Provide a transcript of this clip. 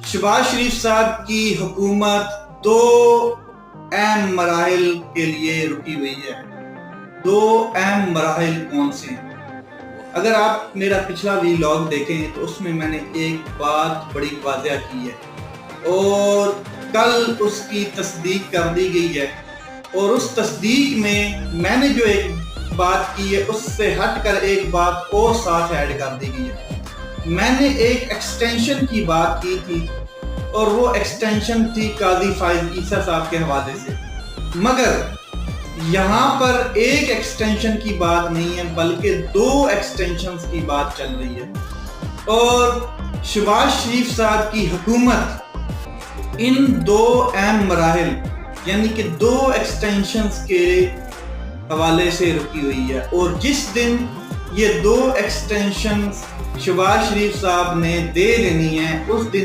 شہباز شریف صاحب کی حکومت دو اہم مراحل کے لیے رکی ہوئی ہے۔ دو اہم مراحل کون سے ہیں؟ اگر آپ میرا پچھلا ویلاگ دیکھیں تو اس میں نے ایک بات بڑی واضح کی ہے اور کل اس کی تصدیق کر دی گئی ہے، اور اس تصدیق میں نے جو ایک بات کی ہے اس سے ہٹ کر ایک بات اور ساتھ ایڈ کر دی گئی ہے۔ میں نے ایک ایکسٹینشن کی بات کی تھی اور وہ ایکسٹینشن تھی قاضی فائز عیسیٰ صاحب کے حوالے سے، مگر یہاں پر ایک ایکسٹینشن کی بات نہیں ہے بلکہ دو ایکسٹینشنز کی بات چل رہی ہے، اور شہباز شریف صاحب کی حکومت ان دو اہم مراحل یعنی کہ دو ایکسٹینشنز کے حوالے سے رکی ہوئی ہے، اور جس دن یہ دو ایکسٹینشنز شہباز شریف صاحب نے دے دینی ہے اس دن